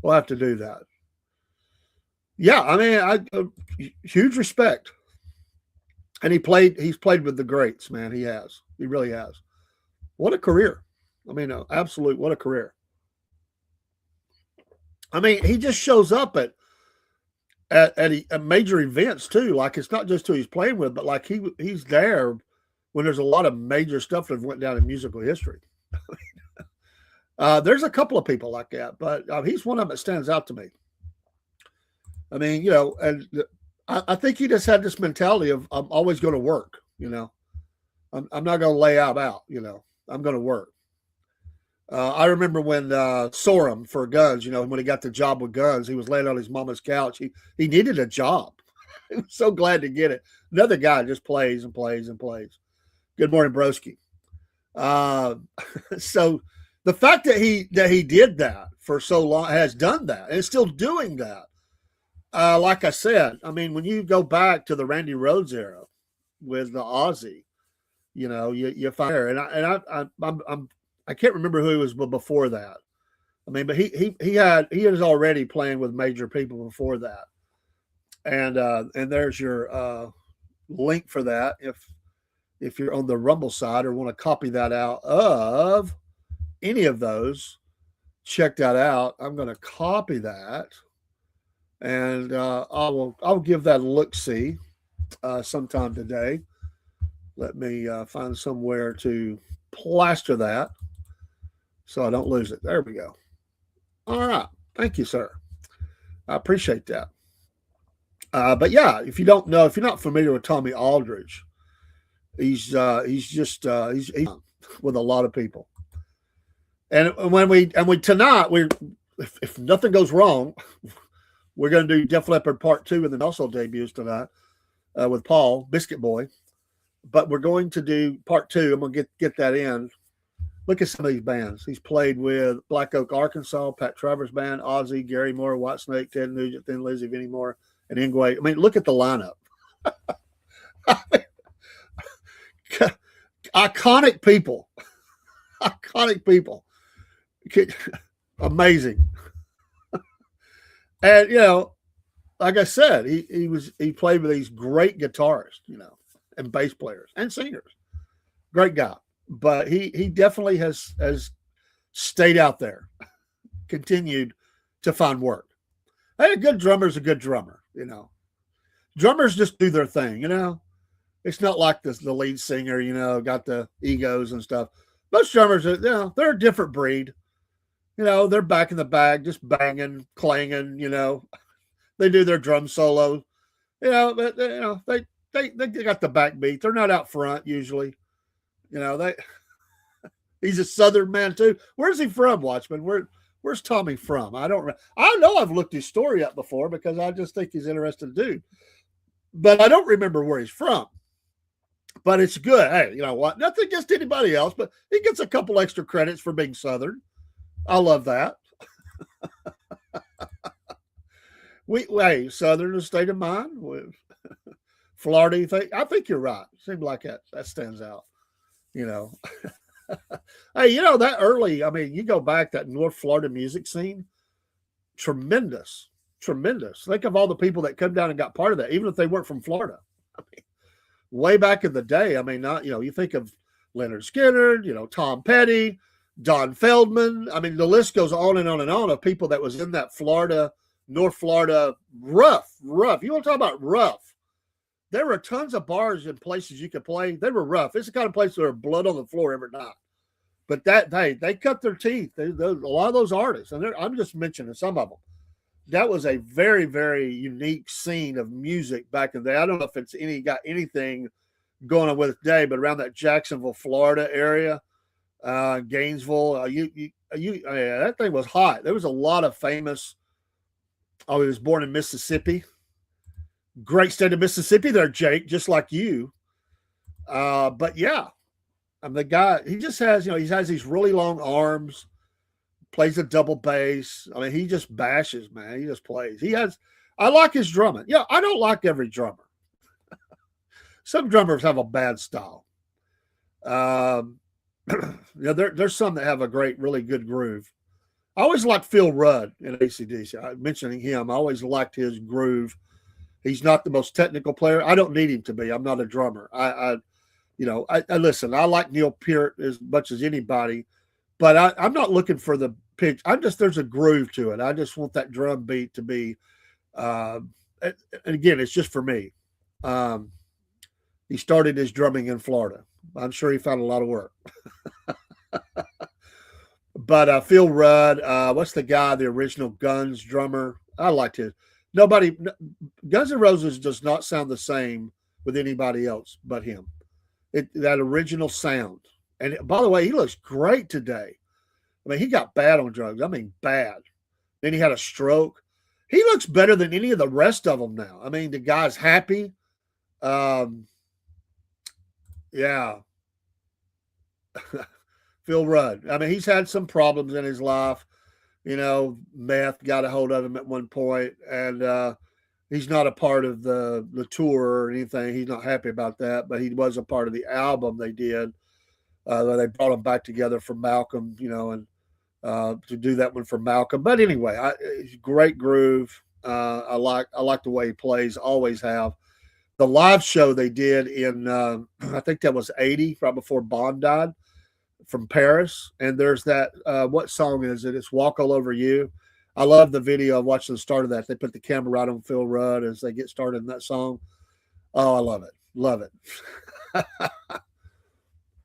We'll have to do that. Yeah, I mean, huge respect. And he's played with the greats, man. He has. He really has. What a career. I mean, absolute, what a career. I mean, he just shows up at major events too. Like it's not just who he's playing with, but like he's there when there's a lot of major stuff that went down in musical history. There's a couple of people like that, but he's one of them that stands out to me. I mean, and I think he just had this mentality of I'm always going to work. I'm not going to lay out. I'm going to work. I remember when Sorum for Guns, when he got the job with Guns, he was laying on his mama's couch. He needed a job. He was so glad to get it. Another guy just plays and plays and plays. Good morning, Broski. So the fact that he did that for so long, has done that, and is still doing that. Like I said, I mean, when you go back to the Randy Rhoads era with the Aussie, you find there, and I can't remember who he was before that. I mean, but he was already playing with major people before that, and there's your link for that if you're on the Rumble side or want to copy that out of any of those, check that out. I'm going to copy that, and I'll give that a look-see sometime today. Let me find somewhere to plaster that so I don't lose it. There we go. All right. Thank you, sir. I appreciate that. But yeah, if you're not familiar with Tommy Aldridge, he's with a lot of people. And when we tonight, if nothing goes wrong, we're going to do Def Leppard Part 2, and then also debuts tonight with Paul Biscuit Boy. But we're going to do Part 2. I'm going to get that in. Look at some of these bands. He's played with Black Oak, Arkansas, Pat Travers Band, Ozzy, Gary Moore, Whitesnake, Ted Nugent, Thin Lizzy, Vinnie Moore, and Ingwe. I mean, look at the lineup. Iconic people. Iconic people. Amazing. And, like I said, he played with these great guitarists, and bass players and singers. Great guy. But he definitely has stayed out there, continued to find work. Hey, a good drummer's a good drummer, Drummers just do their thing, It's not like the lead singer, got the egos and stuff. Most drummers are, they're a different breed. They're back in the bag, just banging, clanging, They do their drum solo. They got the backbeat. They're not out front usually. He's a Southern man too. Where's he from, Watchman? Where's Tommy from? I know I've looked his story up before because I just think he's an interesting dude, but I don't remember where he's from. But it's good. Hey, you know what? Nothing against anybody else, but he gets a couple extra credits for being Southern. I love that. Hey, Southern is state of mind with Florida. You think? I think you're right. Seems like that stands out. Hey, that early, I mean, you go back, that North Florida music scene, tremendous. Think of all the people that come down and got part of that, even if they weren't from Florida. I mean, way back in the day, I mean, you think of Leonard Skinner, Tom Petty, Don Feldman. I mean, the list goes on and on and on of people that was in that North Florida rough. You want to talk about rough? There were tons of bars and places you could play. They were rough. It's the kind of place where there's blood on the floor every night. But they cut their teeth. A lot of those artists, and I'm just mentioning some of them. That was a very, very unique scene of music back in the day. I don't know if it's got anything going on with it today, but around that Jacksonville, Florida area, Gainesville, that thing was hot. There was a lot of famous. Oh, he was born in Mississippi. Great state of Mississippi there, Jake, just like you. But yeah, I'm the guy. He just has, he has these really long arms, plays a double bass. I mean, he just bashes, man. He just plays. I like his drumming. Yeah, I don't like every drummer. Some drummers have a bad style. There's some that have a really good groove. I always liked Phil Rudd in AC/DC. I'm mentioning him. I always liked his groove. He's not the most technical player. I don't need him to be. I'm not a drummer. I listen. I like Neil Peart as much as anybody, But I'm not looking for the pitch. There's a groove to it. I just want that drum beat to be, uh, and again, it's just for me. Um, he started his drumming in Florida. I'm sure he found a lot of work. But Phil Rudd, what's the guy, the original Guns drummer? I liked his. Nobody, Guns N' Roses does not sound the same with anybody else but him. That original sound. And by the way, he looks great today. I mean, he got bad on drugs. I mean, bad. Then he had a stroke. He looks better than any of the rest of them now. I mean, the guy's happy. Yeah. Phil Rudd. I mean, he's had some problems in his life. Meth got a hold of him at one point, and he's not a part of the tour or anything. He's not happy about that, but he was a part of the album they did. They brought him back together for Malcolm, and to do that one for Malcolm. But anyway, great groove. I like the way he plays. Always have. The live show they did in I think that was '80, right before Bond died, from Paris. And there's that. What song is it? It's "Walk All Over You." I love the video. I watched the start of that. They put the camera right on Phil Rudd as they get started in that song. Oh, I love it. Love it.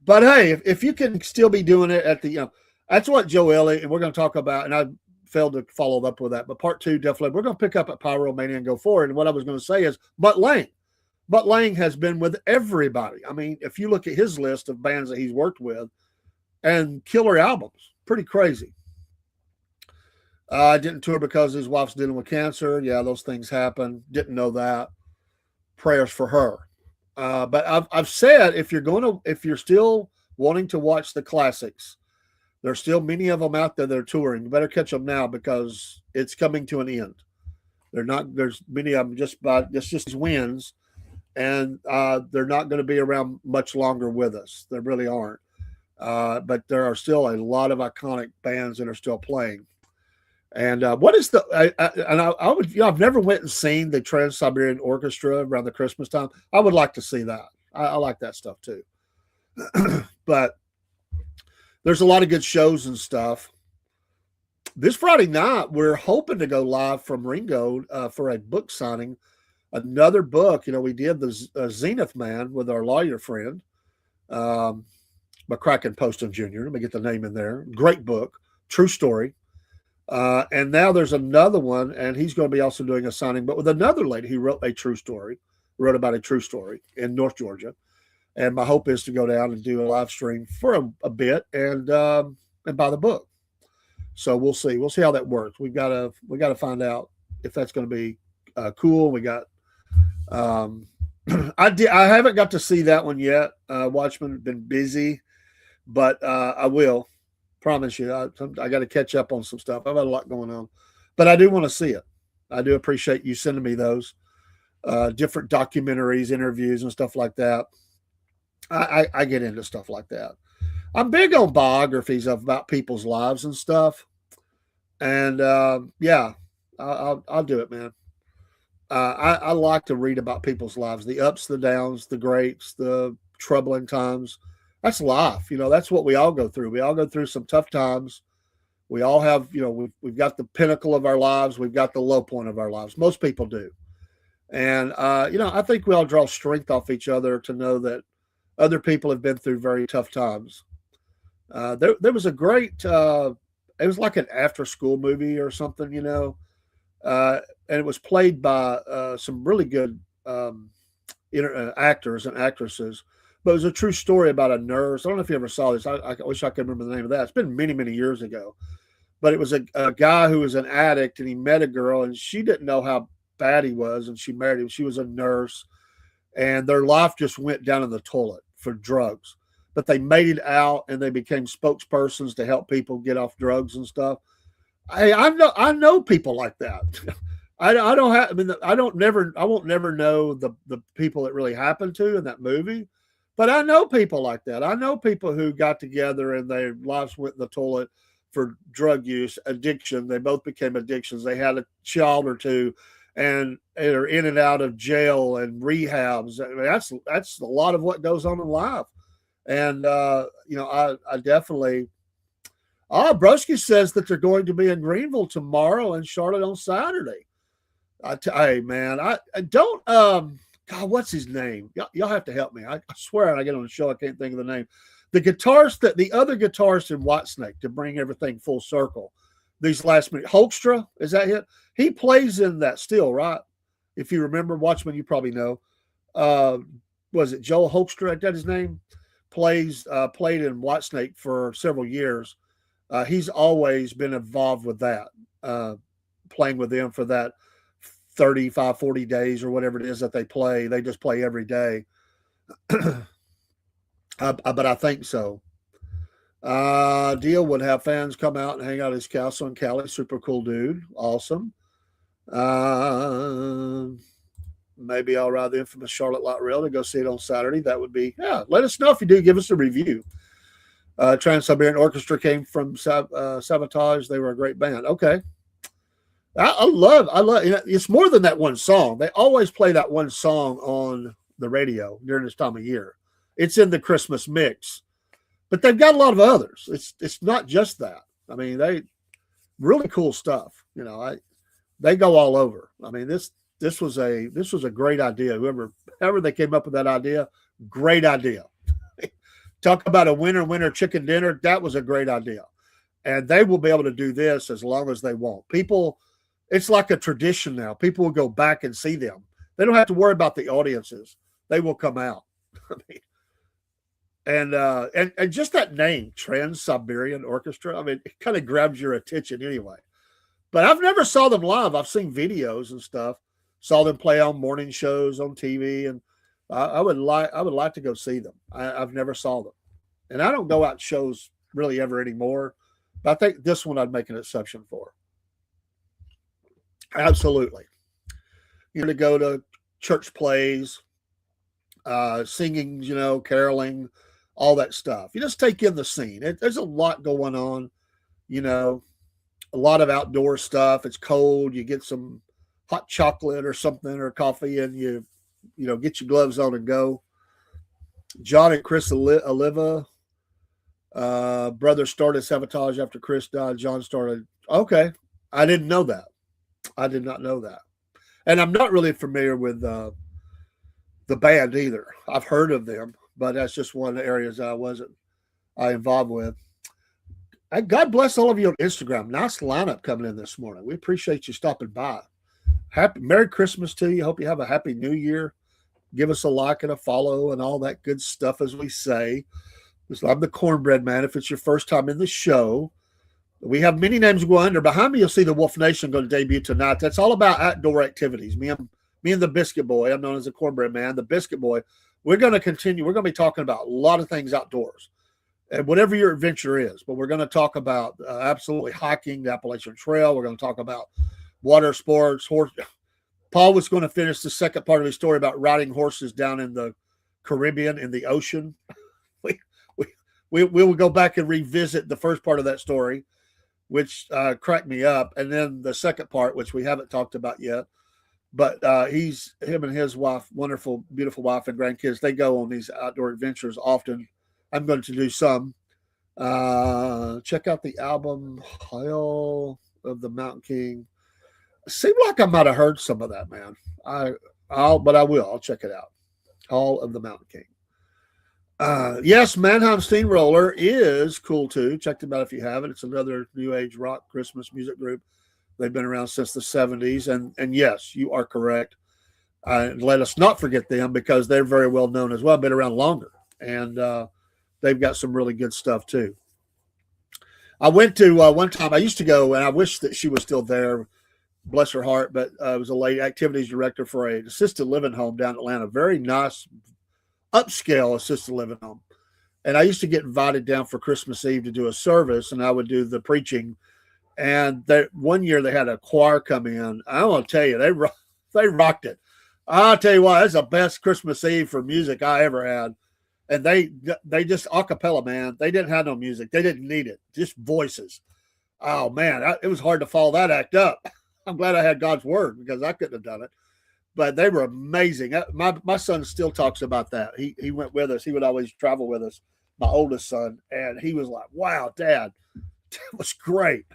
But hey, if you can still be doing it at the, that's what Joe Elliott, and we're going to talk about, and I failed to follow up with that, but part two, definitely, we're going to pick up at Pyromania and go forward. And what I was going to say is, Mutt Lange has been with everybody. I mean, if you look at his list of bands that he's worked with, and killer albums, pretty crazy. I didn't tour because his wife's dealing with cancer. Yeah, those things happen. Didn't know that. Prayers for her. But I've said if you're still wanting to watch the classics, there's still many of them out there that are touring. You better catch them now because it's coming to an end. There's many of them just wins, and they're not going to be around much longer with us. They really aren't. But there are still a lot of iconic bands that are still playing. And what is I would, I've never went and seen the Trans-Siberian Orchestra around the Christmas time. I would like to see that. I like that stuff too. But there's a lot of good shows and stuff. This Friday night, we're hoping to go live from Ringo for a book signing. Another book, we did the Zenith Man with our lawyer friend, McCracken Poston Jr. Let me get the name in there. Great book, true story. And now there's another one, and he's going to be also doing a signing, but with another lady who wrote about a true story in North Georgia. And my hope is to go down and do a live stream for a bit and buy the book. So we'll see. We'll see how that works. We got to find out if that's going to be cool. We got. I haven't got to see that one yet. Watchmen been busy, but I will. Promise you, I got to catch up on some stuff. I've had a lot going on, but I do want to see it. I do appreciate you sending me those different documentaries, interviews, and stuff like that. I get into stuff like that. I'm big on biographies about people's lives and stuff, and yeah, I'll do it, man. I like to read about people's lives, the ups, the downs, the greats, the troubling times. That's life. That's what we all go through. We all go through some tough times. We all have, we've got the pinnacle of our lives. We've got the low point of our lives. Most people do. And, I think we all draw strength off each other to know that other people have been through very tough times. There was a great, it was like an after school movie or something, and it was played by some really good actors and actresses. But it was a true story about a nurse. I don't know if you ever saw this. I wish I could remember the name of that. It's been many, many years ago. But it was a guy who was an addict, and he met a girl, and she didn't know how bad he was, and she married him. She was a nurse, and their life just went down in the toilet for drugs. But they made it out, and they became spokespersons to help people get off drugs and stuff. I know people like that. I won't never know the people that really happened to in that movie. But I know people like that. I know people who got together and their lives went in the toilet for drug use, addiction. They both became addictions. They had a child or two, and they're in and out of jail and rehabs. I mean, that's a lot of what goes on in life. And I definitely Broski says that they're going to be in Greenville tomorrow and Charlotte on Saturday. Hey man, I don't God, what's his name? Y'all have to help me. I swear when I get on the show, I can't think of the name. The other guitarist in Whitesnake to bring everything full circle. These last minute Hoekstra, is that it? He plays in that still, right? If you remember, Watchman, you probably know. Uh, was it Joel Hoekstra? Is that his name? Played in Whitesnake for several years. He's always been involved with that, playing with them for that 35, 40 days or whatever it is that they play. They just play every day. But I think so. Deal would have fans come out and hang out at his castle in Cali. Super cool dude. Awesome. Maybe I'll ride the infamous Charlotte Light Rail to go see it on Saturday. That would be, yeah. Let us know if you do. Give us a review. Trans-Siberian Orchestra came from Sabotage. They were a great band. Okay. I love, it's more than that one song. They always play that one song on the radio during this time of year. It's in the Christmas mix, but they've got a lot of others. It's not just that. I mean, they really cool stuff. They go all over. I mean, this was a great idea. However they came up with that idea, great idea. Talk about a winner chicken dinner. That was a great idea. And they will be able to do this as long as they want. People, it's like a tradition now. People will go back and see them. They don't have to worry about the audiences. They will come out. I mean, and just that name, Trans-Siberian Orchestra, I mean, it kind of grabs your attention anyway. But I've never saw them live. I've seen videos and stuff. Saw them play on morning shows on TV, and I would like to go see them. I've never saw them, and I don't go out shows really ever anymore. But I think this one I'd make an exception for. Absolutely. To go to church plays, singing, caroling, all that stuff. You just take in the scene. There's a lot going on, a lot of outdoor stuff. It's cold. You get some hot chocolate or something or coffee, and you get your gloves on and go. John and Chris Oliva, brother started Sabotage after Chris died. John started. Okay. I didn't know that. I did not know that. And I'm not really familiar with the band either. I've heard of them, but that's just one of the areas I wasn't involved with. God bless all of you on Instagram. Nice lineup coming in this morning. We appreciate you stopping by. Merry Christmas to you. Hope you have a happy New Year. Give us a like and a follow and all that good stuff, as we say. I'm the Cornbread Man. If it's your first time in the show, we have many names going under. Behind me, you'll see the Wolf Nation going to debut tonight. That's all about outdoor activities. Me and the Biscuit Boy. I'm known as the Cornbread Man, the Biscuit Boy. We're going to continue. We're going to be talking about a lot of things outdoors, and whatever your adventure is. But we're going to talk about absolutely hiking the Appalachian Trail. We're going to talk about water sports, horse. Paul was going to finish the second part of his story about riding horses down in the Caribbean in the ocean. We will go back and revisit the first part of that story, which cracked me up, and then the second part, which we haven't talked about yet. But him and his wife, wonderful, beautiful wife and grandkids, they go on these outdoor adventures often. I'm going to do some. Check out the album Hail of the Mountain King. Seemed like I might have heard some of that, man. But I will. I'll check it out. Hall of the Mountain King. Yes, Mannheim Steamroller is cool too. Check them out if you haven't. It's another new age rock Christmas music group. They've been around since the 70s. And yes, you are correct. Let us not forget them because they're very well known as well. Been around longer. And they've got some really good stuff too. I went to one time, I used to go, and I wish that she was still there. Bless her heart, but I was a lady activities director for an assisted living home down in Atlanta. Very nice, upscale assisted living home. And I used to get invited down for Christmas Eve to do a service, and I would do the preaching. And one year they had a choir come in. I want to tell you, they rocked it. I'll tell you what, that's the best Christmas Eve for music I ever had. And they just a cappella, man. They didn't have no music. They didn't need it. Just voices. Oh, man, it was hard to follow that act up. I'm glad I had God's word because I couldn't have done it. But they were amazing. My son still talks about that. He went with us. He would always travel with us, my oldest son. And he was like, wow, Dad, It was great.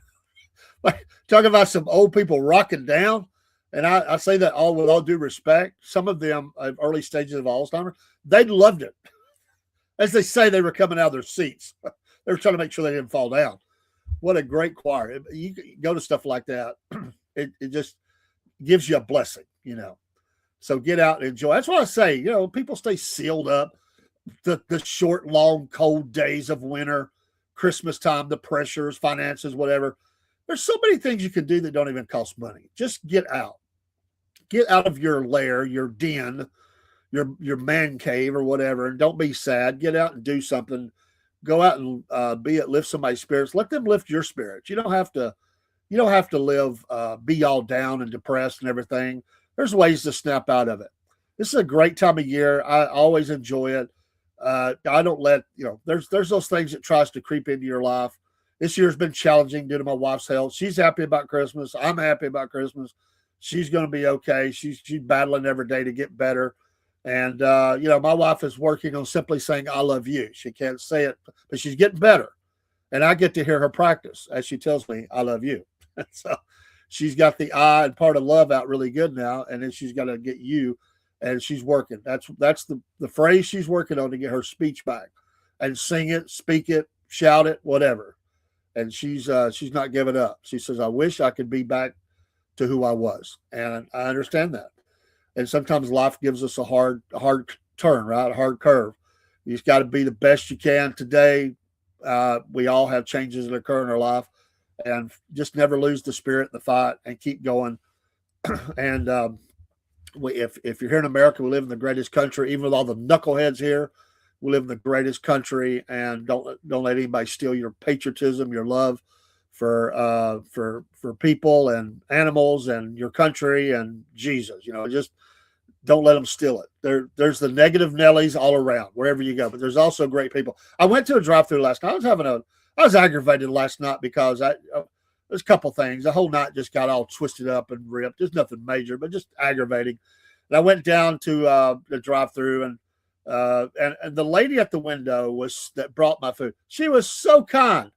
Like, talking about some old people rocking down. And I say that all with all due respect. Some of them, early stages of Alzheimer's, they loved it. As they say, they were coming out of their seats. They were trying to make sure they didn't fall down. What a great choir. You go to stuff like that, it just gives you a blessing, So get out and enjoy. That's what I say. People stay sealed up. The short, long, cold days of winter, Christmas time, the pressures, finances, whatever. There's so many things you can do that don't even cost money. Just get out. Get out of your lair, your den, your man cave or whatever, and don't be sad. Get out and do something. Go out and lift somebody's spirits. Let them lift your spirits. You don't have to live be all down and depressed and everything. There's ways to snap out of it. This is a great time of year. I always enjoy it. I don't let there's those things that tries to creep into your life. This year's been challenging due to my wife's health. She's happy about Christmas. I'm happy about Christmas. She's going to be okay. She's battling every day to get better. And, my wife is working on simply saying, I love you. She can't say it, but she's getting better. And I get to hear her practice as she tells me, I love you. So she's got the I and part of love out really good now. And then she's got to get you. And she's working. That's the phrase she's working on to get her speech back. And sing it, speak it, shout it, whatever. And she's not giving up. She says, I wish I could be back to who I was. And I understand that. And sometimes life gives us a hard turn, right? A hard curve. You just got to be the best you can today. We all have changes that occur in our life, and just never lose the spirit, the fight, and keep going. And if you're here in America, we live in the greatest country. Even with all the knuckleheads here, we live in the greatest country. And don't let anybody steal your patriotism, your love for people and animals and your country and Jesus. Just don't let them steal it. There's the negative Nellies all around wherever you go, but there's also great people. I went to a drive-through last night. I was aggravated last night because there's a couple things. The whole night just got all twisted up and ripped. There's nothing major, but just aggravating. And I went down to the drive-through, and the lady at the window that brought my food. She was so kind.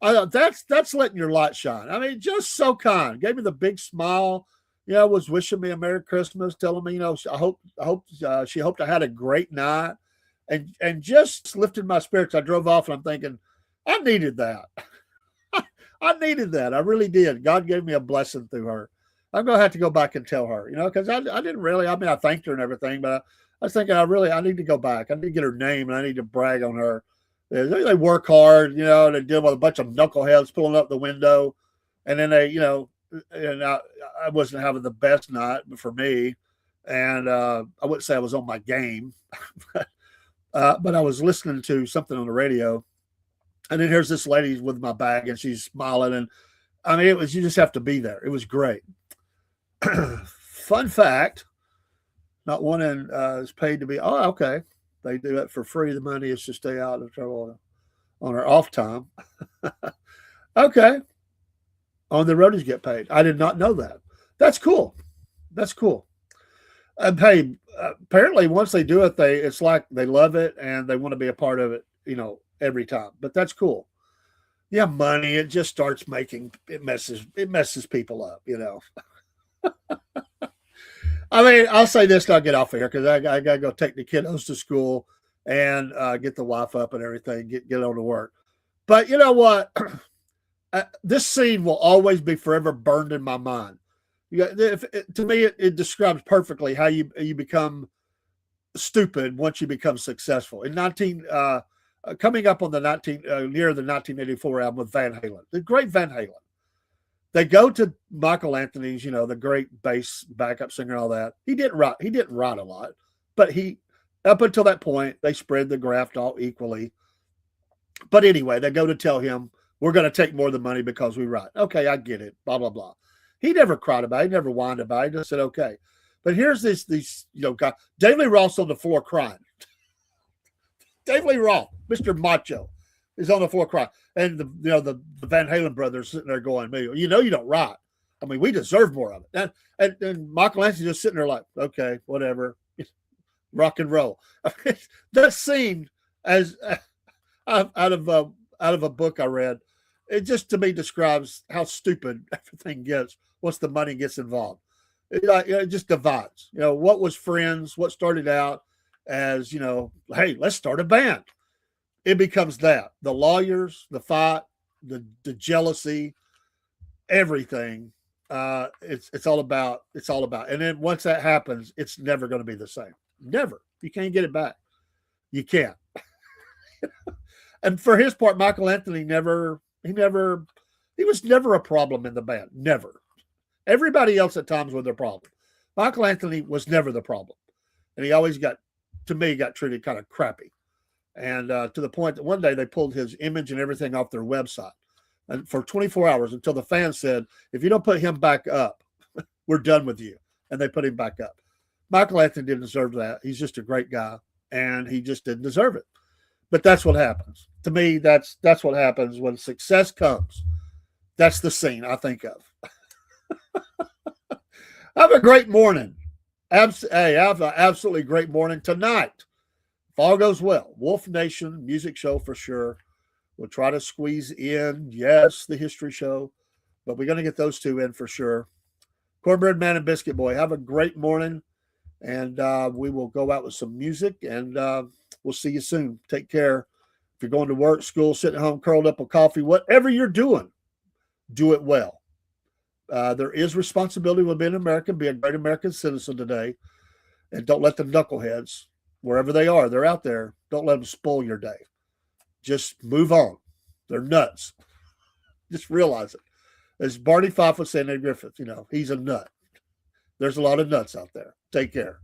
I thought that's letting your light shine. I mean, just so kind. Gave me the big smile. Was wishing me a Merry Christmas, telling me, I hope she hoped I had a great night, and just lifted my spirits. I drove off, and I'm thinking, I needed that. I needed that. I really did. God gave me a blessing through her. I'm gonna have to go back and tell her, because I didn't really. I mean, I thanked her and everything, but I was thinking, I need to go back. I need to get her name, and I need to brag on her. They work hard, and they deal with a bunch of knuckleheads pulling up the window, and then they, and I wasn't having the best night for me, and I wouldn't say I was on my game, but I was listening to something on the radio, and then here's this lady with my bag, and she's smiling, and I mean, you just have to be there. It was great. Fun fact: not one is paid to be. Oh, okay. They do it for free. The money is to stay out of trouble on our off time. Okay. On the roadies get paid. I did not know that. That's cool. That's cool. And hey, apparently once they do it, it's like they love it and they want to be a part of it, every time. But that's cool. Yeah, money, it just starts it messes people up, I mean, I'll say this, and I'll get off of here because I got to go take the kiddos to school and get the wife up and everything, get on to work. But you know what? This scene will always be forever burned in my mind. To me, it describes perfectly how you become stupid once you become successful. In coming up on the near the 1984 album with Van Halen, the great Van Halen. They go to Michael Anthony's, the great bass backup singer and all that. He didn't write a lot, but up until that point, they spread the graft all equally. But anyway, they go to tell him, we're going to take more of the money because we write. Okay, I get it, blah, blah, blah. He never cried about it. He never whined about it. He just said, okay. But here's this guy, Dave Lee Roth's on the floor crying. Dave Lee Roth, Mr. Macho, is on the floor crying. And the Van Halen brothers sitting there going, you don't write. I mean, we deserve more of it. And Michael Anthony just sitting there like, okay, whatever, rock and roll. That scene, as out of a book I read, It just to me describes how stupid everything gets once the money gets involved. It just divides. What was friends, what started out as, hey, let's start a band. It becomes that. The lawyers, the fight, the jealousy, everything. It's all about. And then once that happens, it's never going to be the same. Never. You can't get it back. You can't. And for his part, Michael Anthony he was never a problem in the band. Never. Everybody else at times were the problem. Michael Anthony was never the problem. And he always got treated kind of crappy. And to the point that one day they pulled his image and everything off their website and for 24 hours until the fans said, if you don't put him back up, we're done with you. And they put him back up. Michael Anthony didn't deserve that. He's just a great guy, and he just didn't deserve it. But that's what happens. To me, that's what happens when success comes. That's the scene I think of. Have a great morning. Hey, have an absolutely great morning tonight. If all goes well, Wolf Nation music show for sure. We'll try to squeeze in, yes, the history show, but we're going to get those two in for sure. Cornbread Man and Biscuit Boy, have a great morning, and we will go out with some music, and we'll see you soon. Take care. If you're going to work, school, sitting at home, curled up with coffee, whatever you're doing, do it well. There is responsibility with being an American. Be a great American citizen today, and don't let the knuckleheads, wherever they are, they're out there, don't let them spoil your day. Just move on. They're nuts. Just realize it. As Barney Fife was saying to Griffith, he's a nut. There's a lot of nuts out there. Take care.